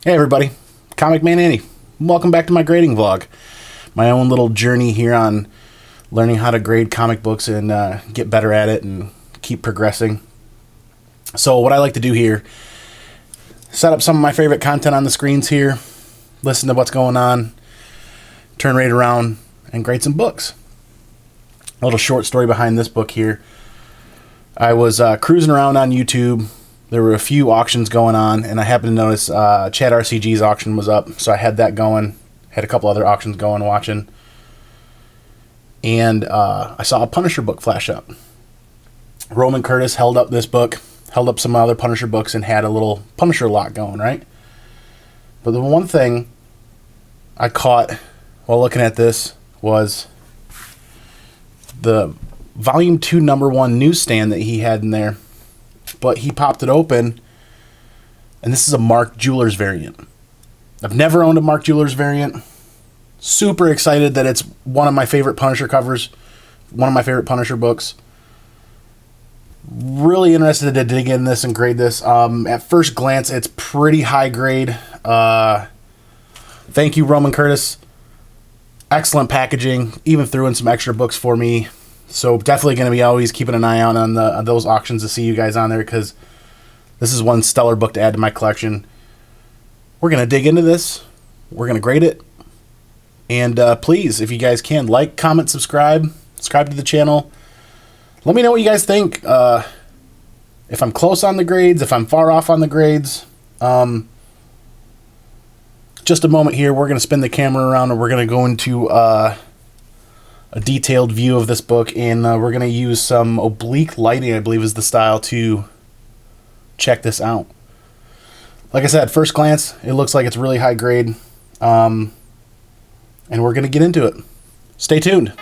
Hey everybody, Comic Man Annie. Welcome back to my grading vlog. My own little journey here on learning how to grade comic books and get better at it and keep progressing. So what I like to do here, set up some of my favorite content on the screens here, listen to what's going on, turn right around and grade some books. A little short story behind this book here. I was cruising around on YouTube. There were a few auctions going on, and I happened to notice Chad RCG's auction was up, so I had that going. Had a couple other auctions going, watching. And I saw a Punisher book flash up. Roman Curtis held up this book, held up some other Punisher books, and had a little Punisher lot going, right? But the one thing I caught while looking at this was the Volume 2 number 1 newsstand that he had in there. But he popped it open, and this is a Mark Jewelers variant. I've never owned a Mark Jewelers variant. Super excited that it's one of my favorite Punisher covers, one of my favorite Punisher books. Really interested to dig in this and grade this. At first glance, it's pretty high grade. Thank you, Roman Curtis. Excellent packaging. Even threw in some extra books for me. So definitely going to be always keeping an eye out on those auctions to see you guys on there, because this is one stellar book to add to my collection. We're going to dig into this. We're going to grade it. And please, if you guys can, like, comment, subscribe to the channel. Let me know what you guys think. If I'm close on the grades, if I'm far off on the grades. Just a moment here. We're going to spin the camera around, and we're going to go into a detailed view of this book, and we're going to use some oblique lighting, I believe is the style, to check this out. Like I said, first glance, it looks like it's really high grade, and we're going to get into it. Stay tuned.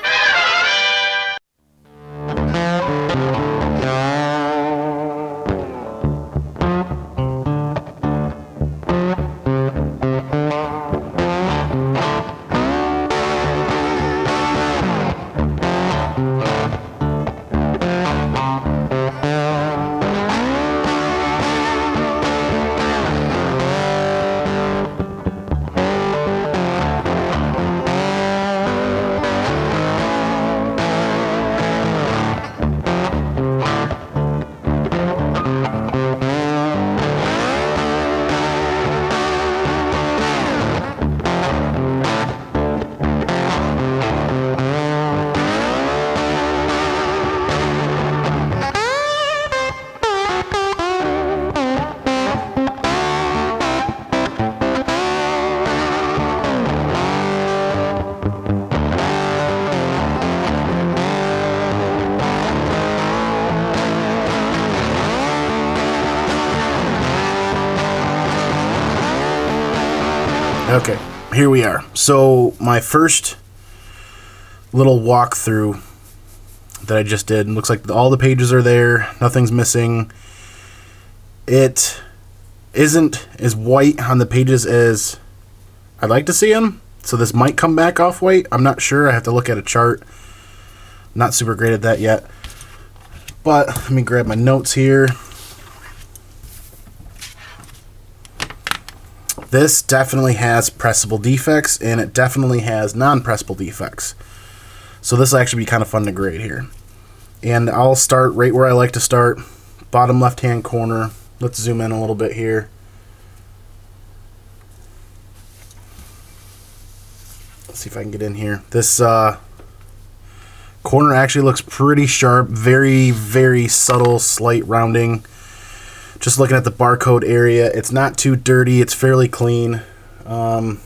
Okay, here we are. So my first little walkthrough that I just did, looks like all the pages are there, nothing's missing. It isn't as white on the pages as I'd like to see them, so this might come back off white. I'm not sure. I have to look at a chart. Not super great at that yet. But let me grab my notes here. This definitely has pressable defects, and it definitely has non-pressable defects. So this will actually be kind of fun to grade here. And I'll start right where I like to start, bottom left-hand corner. Let's zoom in a little bit here. Let's see if I can get in here. This corner actually looks pretty sharp, very, very subtle, slight rounding. Just looking at the barcode area, it's not too dirty, it's fairly clean. Going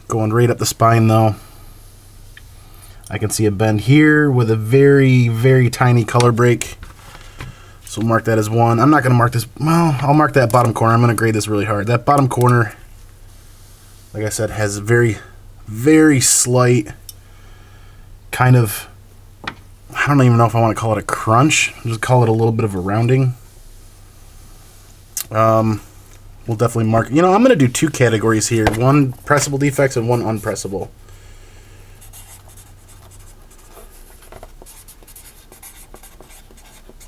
right up the spine though. I can see a bend here with a very, very tiny color break. So we'll mark that as 1. I'm not going to mark this, well, I'll mark that bottom corner. I'm going to grade this really hard. That bottom corner, like I said, has very, very slight kind of, I don't even know if I want to call it a crunch. I'll just call it a little bit of a rounding. We'll definitely mark, you know, I'm going to do 2 categories here. One pressable defects and one unpressable.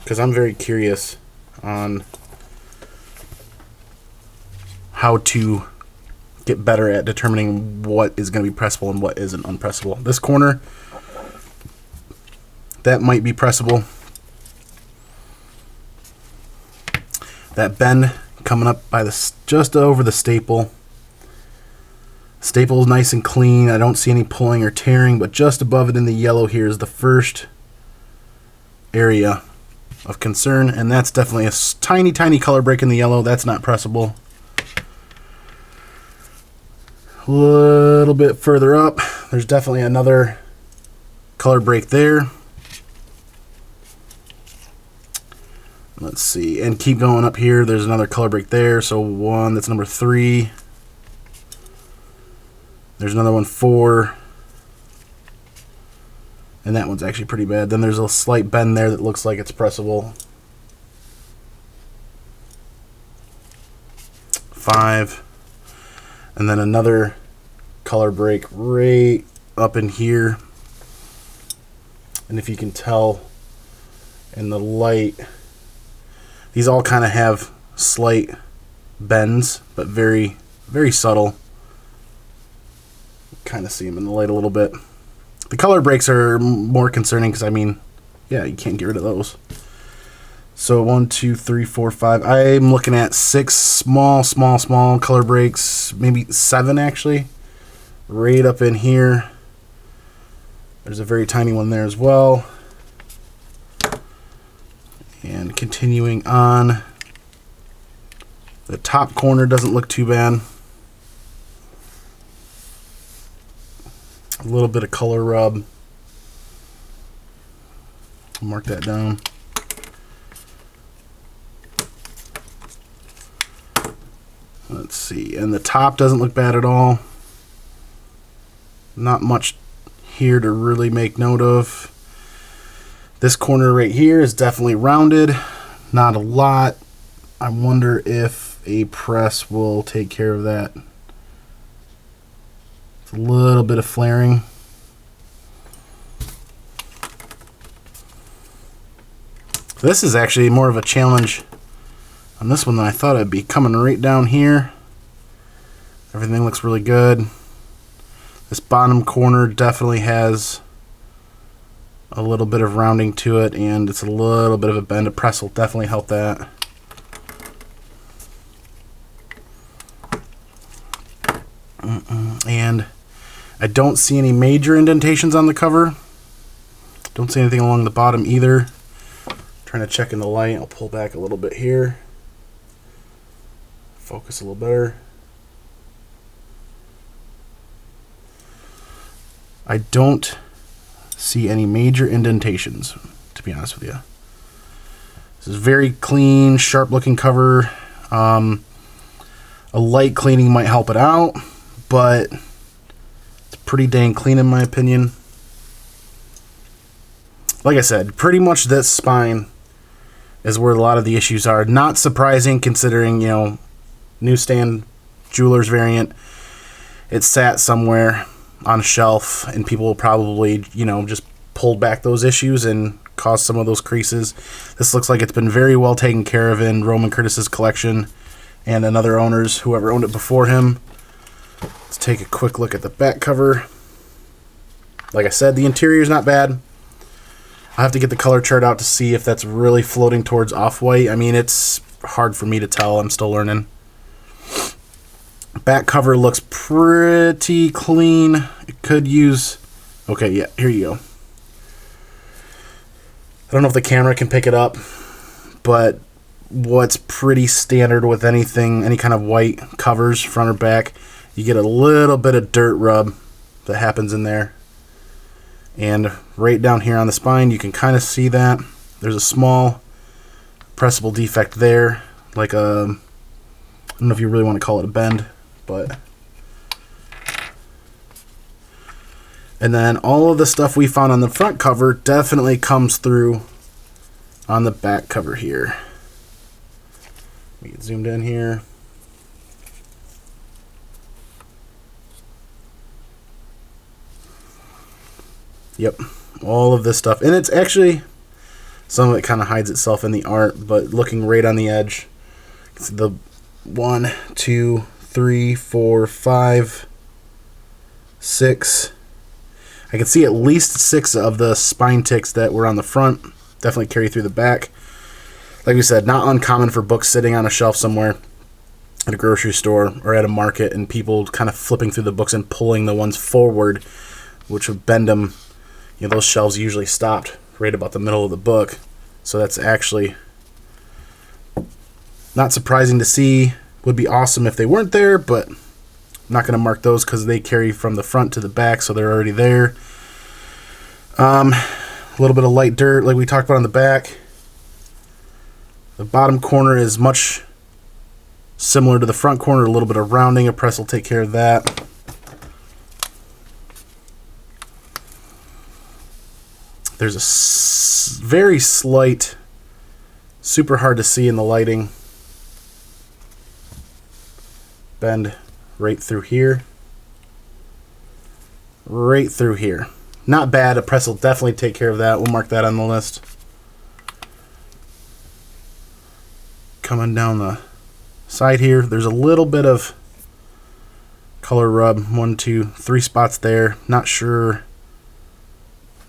Because I'm very curious on how to get better at determining what is going to be pressable and what isn't unpressable. This corner, that might be pressable. That bend coming up by the just over the staple. Staple is nice and clean. I don't see any pulling or tearing, but just above it in the yellow here is the first area of concern, and that's definitely a tiny, tiny color break in the yellow. That's not pressable. A little bit further up, there's definitely another color break there. Let's see, and keep going up here. There's another color break there. So one, that's number 3. There's another one, 4. And that one's actually pretty bad. Then there's a slight bend there that looks like it's pressable. 5. And then another color break right up in here. And if you can tell in the light, these all kind of have slight bends, but very, very subtle. Kind of see them in the light a little bit. The color breaks are more concerning because, I mean, yeah, you can't get rid of those. So 1, 2, 3, 4, 5. I'm looking at 6 small color breaks, maybe 7 actually, right up in here. There's a very tiny one there as well. And continuing on, the top corner doesn't look too bad. A little bit of color rub. Mark that down. Let's see, and the top doesn't look bad at all. Not much here to really make note of. This corner right here is definitely rounded. Not a lot. I wonder if a press will take care of that. It's a little bit of flaring. This is actually more of a challenge on this one than I thought it'd be. Coming right down here. Everything looks really good. This bottom corner definitely has a little bit of rounding to it, and it's a little bit of a bend. A press will definitely help that. And I don't see any major indentations on the cover. Don't see anything along the bottom either. Trying to check in the light. I'll pull back a little bit here. Focus a little better. I don't see any major indentations, to be honest with you. This is very clean, sharp looking cover. A light cleaning might help it out, but it's pretty dang clean in my opinion. Like I said, pretty much this spine is where a lot of the issues are. Not surprising considering, you know, newsstand jeweler's variant. It sat somewhere on a shelf and people will probably, you know, just pulled back those issues and caused some of those creases. This looks like it's been very well taken care of in Roman Curtis's collection and another owner's, whoever owned it before him. Let's take a quick look at the back cover. Like I said, the interior is not bad. I'll have to get the color chart out to see if that's really floating towards off-white. I mean, it's hard for me to tell. I'm still learning. Back cover looks pretty clean. It could use... Okay, yeah, here you go. I don't know if the camera can pick it up, but what's pretty standard with anything, any kind of white covers, front or back, you get a little bit of dirt rub that happens in there. And right down here on the spine, you can kind of see that. There's a small pressable defect there, like a... I don't know if you really want to call it a bend, but... And then all of the stuff we found on the front cover definitely comes through on the back cover here. We get zoomed in here. Yep, all of this stuff. And it's actually, some of it kind of hides itself in the art, but looking right on the edge, the 1, 2, 3, 4, 5, 6. I can see at least 6 of the spine ticks that were on the front. Definitely carry through the back. Like we said, not uncommon for books sitting on a shelf somewhere at a grocery store or at a market and people kind of flipping through the books and pulling the ones forward, which would bend them. You know, those shelves usually stopped right about the middle of the book. So that's actually not surprising to see. Would be awesome if they weren't there, but I'm not going to mark those because they carry from the front to the back, so they're already there. A little bit of light dirt like we talked about on the back. The bottom corner is much similar to the front corner, a little bit of rounding. A press will take care of that. There's a very slight, super hard to see in the lighting, bend right through here. Right through here. Not bad. A press will definitely take care of that. We'll mark that on the list. Coming down the side here, there's a little bit of color rub. 1, 2, 3 spots there. Not sure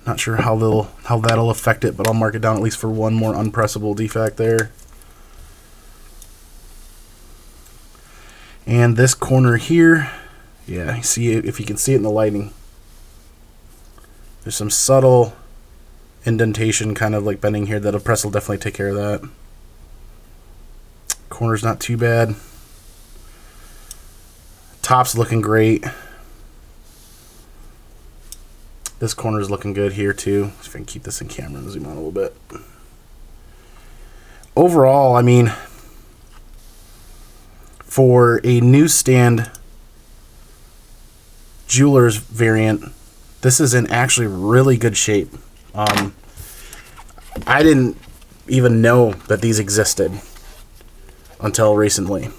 how that'll affect it, but I'll mark it down at least for one more unpressable defect there. And this corner here, yeah, you see it, if you can see it in the lighting. There's some subtle indentation, kind of like bending here, that a press will definitely take care of that. Corner's not too bad. Top's looking great. This corner's looking good here too. If I can keep this in camera and zoom out a little bit. Overall, I mean, for a newsstand jeweler's variant, this is in actually really good shape. I didn't even know that these existed until recently.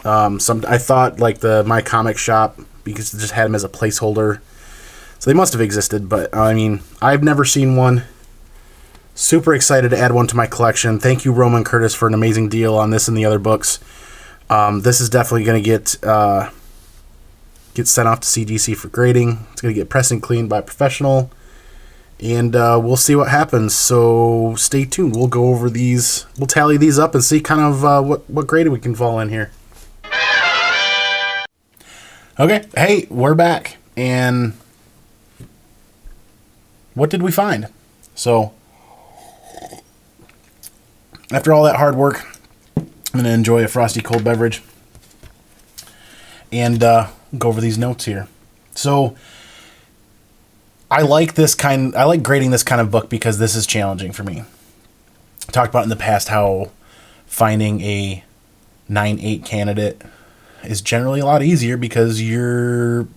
I thought like the My Comic Shop, because it just had them as a placeholder, so they must have existed, but I mean, I've never seen one. Super excited to add one to my collection. Thank you, Roman Curtis, for an amazing deal on this and the other books. This is definitely going to get sent off to CGC for grading. It's going to get pressed and cleaned by a professional, and we'll see what happens. So stay tuned. We'll go over these. We'll tally these up and see kind of what grade we can fall in here. Okay, hey, we're back, and what did we find? So after all that hard work, I'm going to enjoy a frosty cold beverage and go over these notes here. So I like grading this kind of book because this is challenging for me. I talked about in the past how finding a 9/8 candidate is generally a lot easier because you're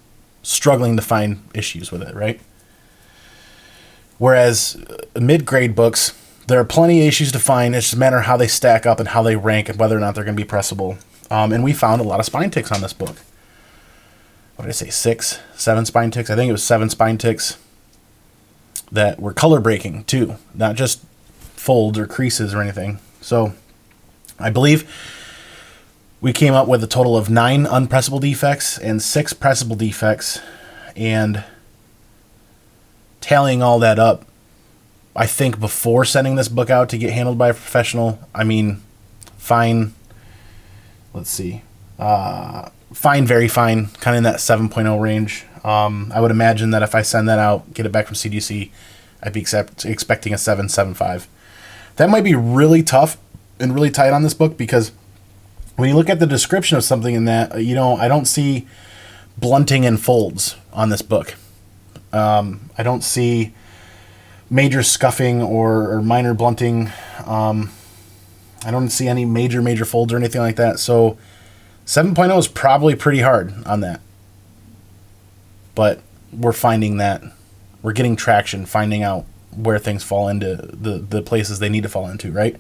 struggling to find issues with it, right? Whereas mid-grade books, there are plenty of issues to find. It's just a matter of how they stack up and how they rank and whether or not they're going to be pressable. And we found a lot of spine ticks on this book. What did I say? 6, 7 spine ticks? I think it was 7 spine ticks that were color breaking too, not just folds or creases or anything. So I believe we came up with a total of 9 unpressable defects and 6 pressable defects, and tallying all that up, I think before sending this book out to get handled by a professional, I mean, fine, let's see, fine, very fine, kind of in that 7.0 range. I would imagine that if I send that out, get it back from CGC, I'd be expecting a 7.75. That might be really tough and really tight on this book, because when you look at the description of something in that, I don't see blunting and folds on this book. I don't see major scuffing or minor blunting. I don't see any major folds or anything like that. So 7.0 is probably pretty hard on that. But we're finding that we're getting traction, finding out where things fall into the places they need to fall into, right?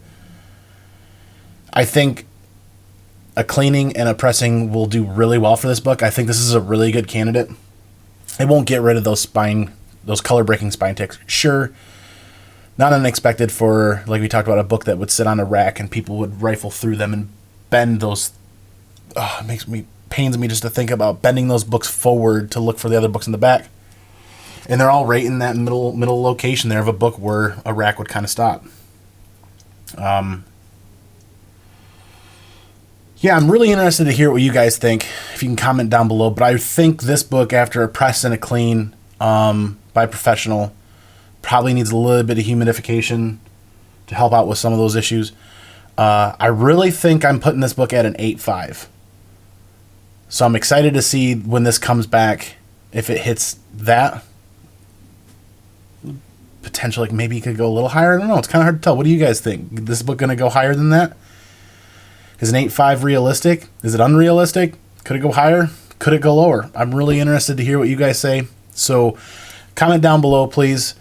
I think a cleaning and a pressing will do really well for this book. I think this is a really good candidate. It won't get rid of those color breaking spine ticks. Sure, not unexpected for, like we talked about, a book that would sit on a rack and people would rifle through them and bend those. It pains me just to think about bending those books forward to look for the other books in the back. And they're all right in that middle location there of a book where a rack would kind of stop. Yeah, I'm really interested to hear what you guys think. If you can comment down below. But I think this book, after a press and a clean by a professional, probably needs a little bit of humidification to help out with some of those issues. I really think I'm putting this book at an 8.5. So I'm excited to see when this comes back, if it hits that. Potentially, like maybe it could go a little higher. I don't know. It's kind of hard to tell. What do you guys think? Is this book going to go higher than that? Is an 8.5 realistic? Is it unrealistic? Could it go higher? Could it go lower? I'm really interested to hear what you guys say. So comment down below, please.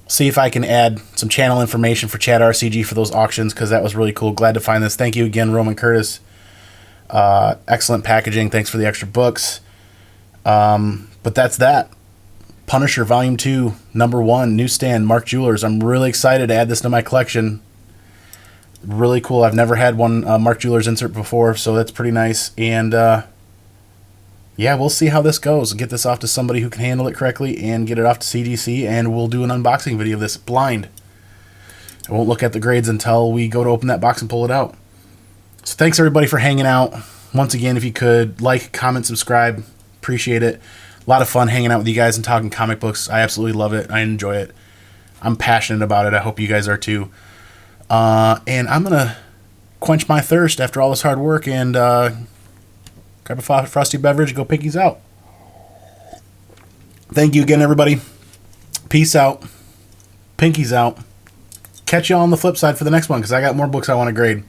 See if I can add some channel information for Chat RCG for those auctions, because that was really cool. Glad to find this. Thank you again, Roman Curtis. Excellent packaging. Thanks for the extra books. But that's that. Punisher Volume 2, Number 1, Newsstand, Mark Jewelers. I'm really excited to add this to my collection. Really cool. I've never had one Mark Jewelers insert before, so that's pretty nice. And yeah, we'll see how this goes. Get this off to somebody who can handle it correctly and get it off to CGC, and we'll do an unboxing video of this blind. I won't look at the grades until we go to open that box and pull it out. So thanks everybody for hanging out. Once again, if you could like, comment, subscribe, appreciate it. A lot of fun hanging out with you guys and talking comic books. I absolutely love it. I enjoy it. I'm passionate about it. I hope you guys are too. And I'm going to quench my thirst after all this hard work and grab a frosty beverage, go Pinkies out. Thank you again, everybody. Peace out. Pinkies out. Catch you on the flip side for the next one, because I got more books I want to grade.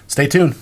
Stay tuned.